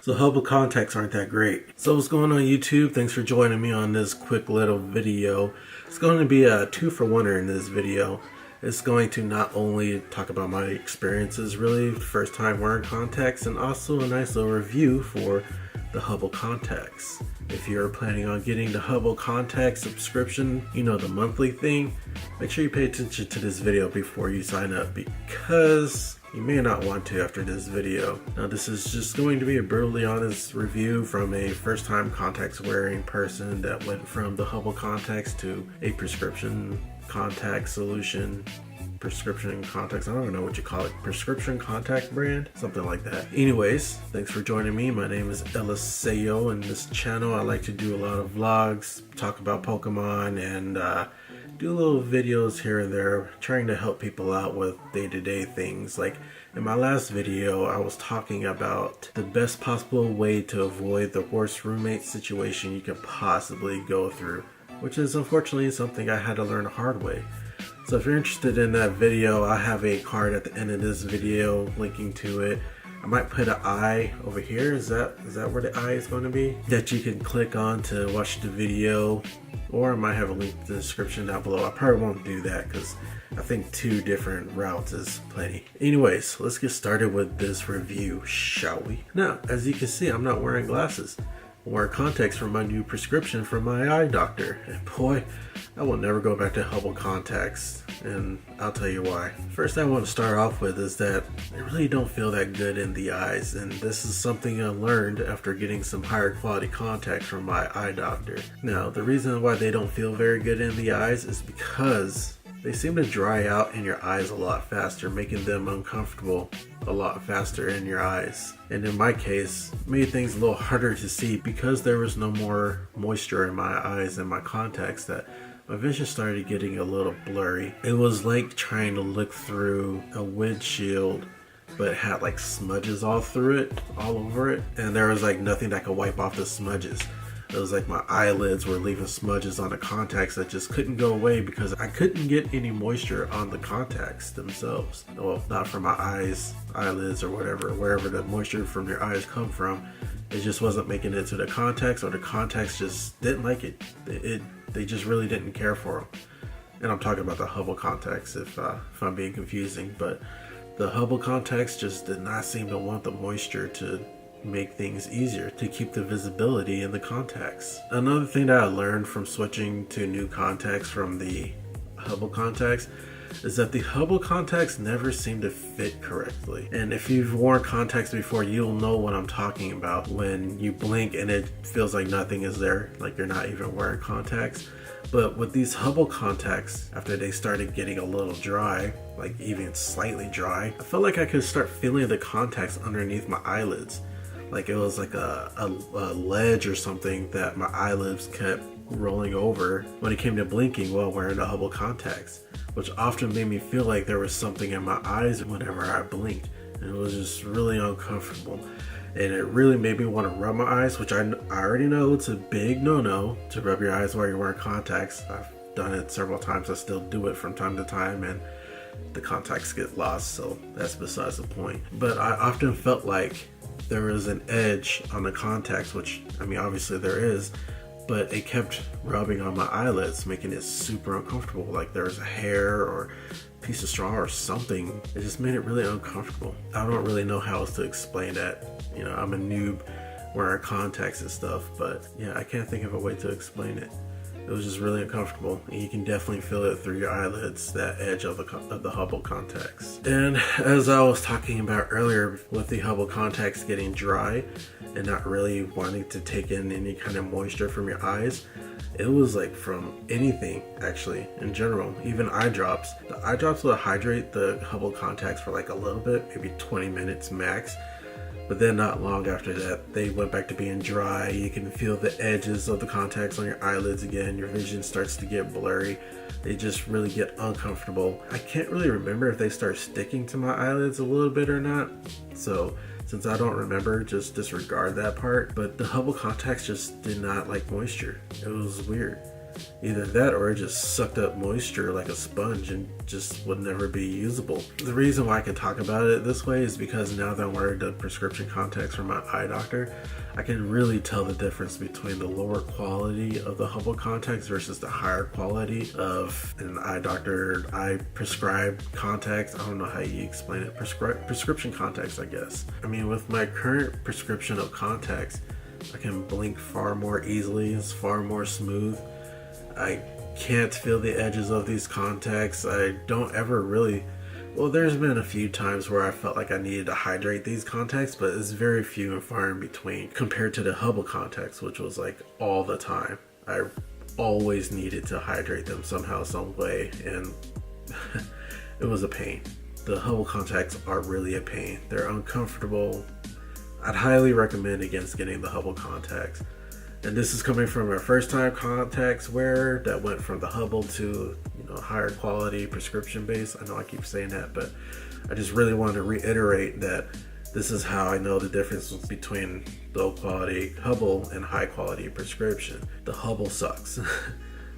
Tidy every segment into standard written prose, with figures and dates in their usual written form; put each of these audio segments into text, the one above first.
So Hubble contacts aren't that great. So what's going on YouTube? Thanks for joining me on this quick little video. It's going to be a 2-for-1er in this video. It's going to not only talk about my experiences really first time wearing contacts, and also a nice little review for the Hubble contacts. If you're planning on getting the Hubble contact subscription, you know, the monthly thing, make sure you pay attention to this video before you sign up, because you may not want to after this video. Now this is just going to be a brutally honest review from a first time contacts wearing person that went from the Hubble contacts to a prescription contact solution. Prescription contacts, I don't know what you call it, prescription contact brand, something like that. Anyways, thanks for joining me. My name is Eliseo, and this channel I like to do a lot of vlogs, talk about Pokemon, and do little videos here and there, trying to help people out with day-to-day things. Like in my last video, I was talking about the best possible way to avoid the worst roommate situation you could possibly go through, which is unfortunately something I had to learn the hard way. So if you're interested in that video, I have a card at the end of this video linking to it. I might put an eye over here. Is that where the eye is going to be? That you can click on to watch the video, or I might have a link in the description down below. I probably won't do that because I think 2 different routes is plenty. Anyways, let's get started with this review, shall we? Now, as you can see, I'm not wearing glasses. I'm wearing contacts for my new prescription from my eye doctor, and boy, I will never go back to Hubble contacts, and I'll tell you why. First I want to start off with is that they really don't feel that good in the eyes, and this is something I learned after getting some higher quality contacts from my eye doctor. Now, the reason why they don't feel very good in the eyes is because they seem to dry out in your eyes a lot faster, making them uncomfortable a lot faster in your eyes. And in my case, made things a little harder to see because there was no more moisture in my eyes and my contacts, that my vision started getting a little blurry. It was like trying to look through a windshield, but it had like smudges all through it, all over it, and there was like nothing that could wipe off the smudges. It was like my eyelids were leaving smudges on the contacts that just couldn't go away because I couldn't get any moisture on the contacts themselves. Well, not from my eyes, eyelids, or whatever, wherever the moisture from your eyes come from. It just wasn't making it to the contacts, or the contacts just didn't like it. They just really didn't care for them. And I'm talking about the Hubble contacts if I'm being confusing, but the Hubble contacts just did not seem to want the moisture to make things easier, to keep the visibility in the contacts. Another thing that I learned from switching to new contacts from the Hubble contacts is that the Hubble contacts never seem to fit correctly. And if you've worn contacts before, you'll know what I'm talking about when you blink and it feels like nothing is there, like you're not even wearing contacts. But with these Hubble contacts, after they started getting a little dry, like even slightly dry, I felt like I could start feeling the contacts underneath my eyelids. Like it was like a ledge or something that my eyelids kept rolling over when it came to blinking while wearing the Hubble contacts, which often made me feel like there was something in my eyes whenever I blinked, and it was just really uncomfortable. And it really made me want to rub my eyes, which I already know it's a big no-no to rub your eyes while you're wearing contacts. I've done it several times. I still do it from time to time, and the contacts get lost, so that's besides the point. But I often felt like there was an edge on the contacts, which, I mean, obviously there is, but it kept rubbing on my eyelids, making it super uncomfortable. Like there was a hair or piece of straw or something. It just made it really uncomfortable. I don't really know how else to explain that. You know, I'm a noob wearing contacts and stuff, but yeah, I can't think of a way to explain it. It was just really uncomfortable, and you can definitely feel it through your eyelids, that edge of the Hubble contacts. And as I was talking about earlier, with the Hubble contacts getting dry and not really wanting to take in any kind of moisture from your eyes, it was like from anything actually in general, even eye drops. The eye drops will hydrate the Hubble contacts for like a little bit, maybe 20 minutes max. But then not long after that, they went back to being dry. You can feel the edges of the contacts on your eyelids again. Your vision starts to get blurry. They just really get uncomfortable. I can't really remember if they start sticking to my eyelids a little bit or not. So since I don't remember, just disregard that part. But the Hubble contacts just did not like moisture. It was weird. Either that or it just sucked up moisture like a sponge and just would never be usable. The reason why I can talk about it this way is because now that I'm wearing the prescription contacts from my eye doctor, I can really tell the difference between the lower quality of the Hubble contacts versus the higher quality of an eye doctor eye prescribed contacts. I don't know how you explain it. Prescription contacts, I guess. I mean, with my current prescription of contacts, I can blink far more easily. It's far more smooth. I can't feel the edges of these contacts. I don't ever really... Well, there's been a few times where I felt like I needed to hydrate these contacts, but it's very few and far in between compared to the Hubble contacts, which was like all the time. I always needed to hydrate them somehow, some way, and it was a pain. The Hubble contacts are really a pain. They're uncomfortable. I'd highly recommend against getting the Hubble contacts. And this is coming from a first time contacts wearer that went from the Hubble to, higher quality prescription base. I know I keep saying that, but I just really wanted to reiterate that this is how I know the difference between low quality Hubble and high quality prescription. The Hubble sucks.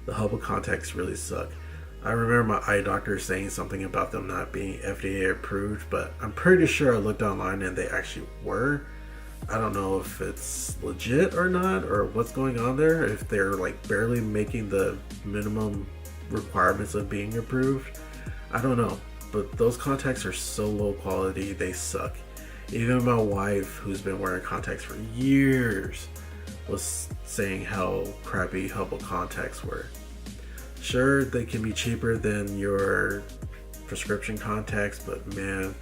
The Hubble contacts really suck. I remember my eye doctor saying something about them not being FDA approved, but I'm pretty sure I looked online and they actually were. I don't know if it's legit or not, or what's going on there, if they're like barely making the minimum requirements of being approved. I don't know, but those contacts are so low quality, they suck. Even my wife, who's been wearing contacts for years, was saying how crappy Hubble contacts were. Sure, they can be cheaper than your prescription contacts, but man,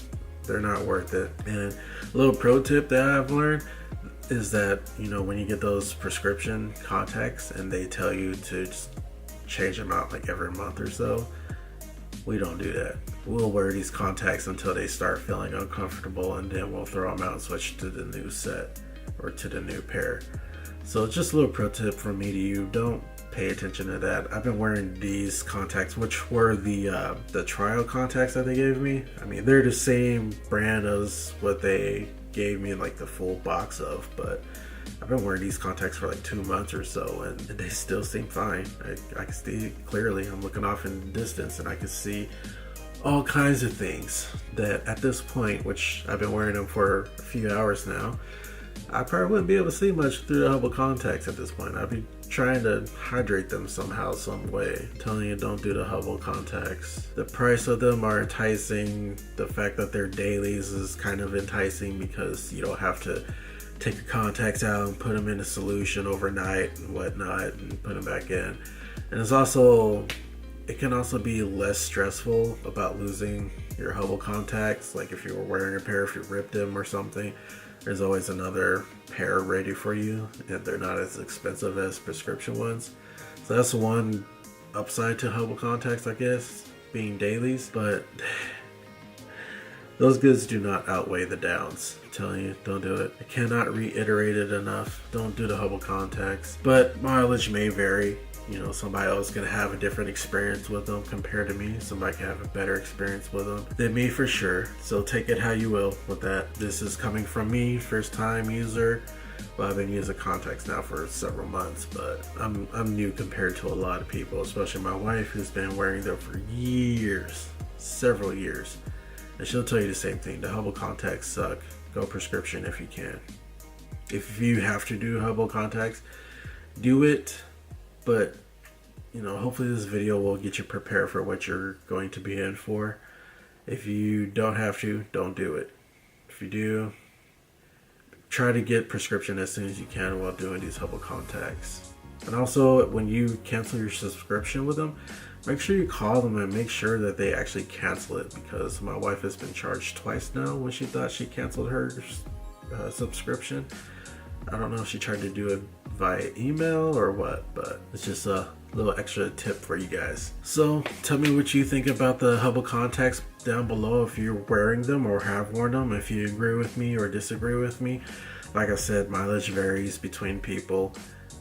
they're not worth it. And a little pro tip that I've learned is that, when you get those prescription contacts and they tell you to just change them out like every month or so, we don't do that. We'll wear these contacts until they start feeling uncomfortable, and then we'll throw them out and switch to the new set or to the new pair. So just a little pro tip from me to you, don't pay attention to that. I've been wearing these contacts, which were the trial contacts that they gave me. I mean, they're the same brand as what they gave me like the full box of, but I've been wearing these contacts for like 2 months or so, and they still seem fine. I can see clearly. I'm looking off in the distance and I can see all kinds of things that at this point, which I've been wearing them for a few hours now, I probably wouldn't be able to see much through the Hubble contacts at this point. I'd be trying to hydrate them somehow, some way. I'm telling you, don't do the Hubble contacts. The price of them are enticing. The fact that they're dailies is kind of enticing because you don't have to take the contacts out and put them in a solution overnight and whatnot and put them back in. And it can also be less stressful about losing your Hubble contacts. Like if you were wearing a pair, if you ripped them or something, there's always another pair ready for you, and they're not as expensive as prescription ones. So that's one upside to Hubble contacts, I guess, being dailies. But those goods do not outweigh the downs. I'm telling you, don't do it. I cannot reiterate it enough. Don't do the Hubble contacts. But mileage may vary. Somebody else can have a different experience with them compared to me. Somebody can have a better experience with them than me for sure. So take it how you will with that. This is coming from me, first time user. Well, I've been using contacts now for several months, but I'm new compared to a lot of people, especially my wife, who's been wearing them for years, several years. And she'll tell you the same thing. The Hubble contacts suck. Go prescription if you can. If you have to do Hubble contacts, do it. But, hopefully this video will get you prepared for what you're going to be in for. If you don't have to, don't do it. If you do, try to get prescription as soon as you can while doing these Hubble contacts. And also, when you cancel your subscription with them, make sure you call them and make sure that they actually cancel it, because my wife has been charged twice now when she thought she canceled her subscription. I don't know if she tried to do it via email or what, but it's just a little extra tip for you guys. So tell me what you think about the Hubble contacts down below, if you're wearing them or have worn them, if you agree with me or disagree with me. Like I said, mileage varies between people.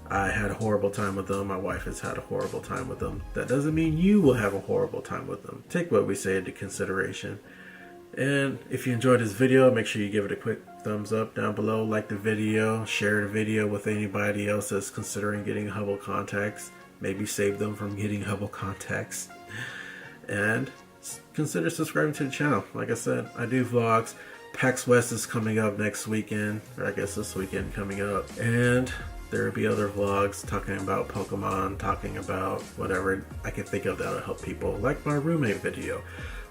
I had a horrible time with them. My wife has had a horrible time with them. That doesn't mean you will have a horrible time with them. Take what we say into consideration. And if you enjoyed this video, make sure you give it a quick thumbs up down below, like the video, share the video with anybody else that's considering getting Hubble contacts. maybe save them from getting Hubble contacts. And consider subscribing to the channel. Like I said, I do vlogs. PAX West is coming up next weekend, or I guess this weekend coming up. And there will be other vlogs talking about Pokemon, talking about whatever I can think of that'll help people, like my roommate video.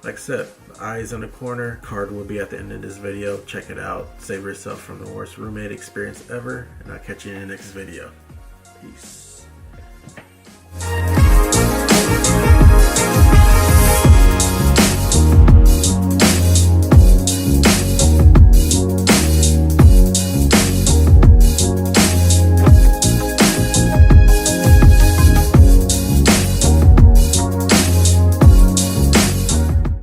Like I said, eyes in the corner, card will be at the end of this video. Check it out. Save yourself from the worst roommate experience ever, and I'll catch you in the next video. Peace.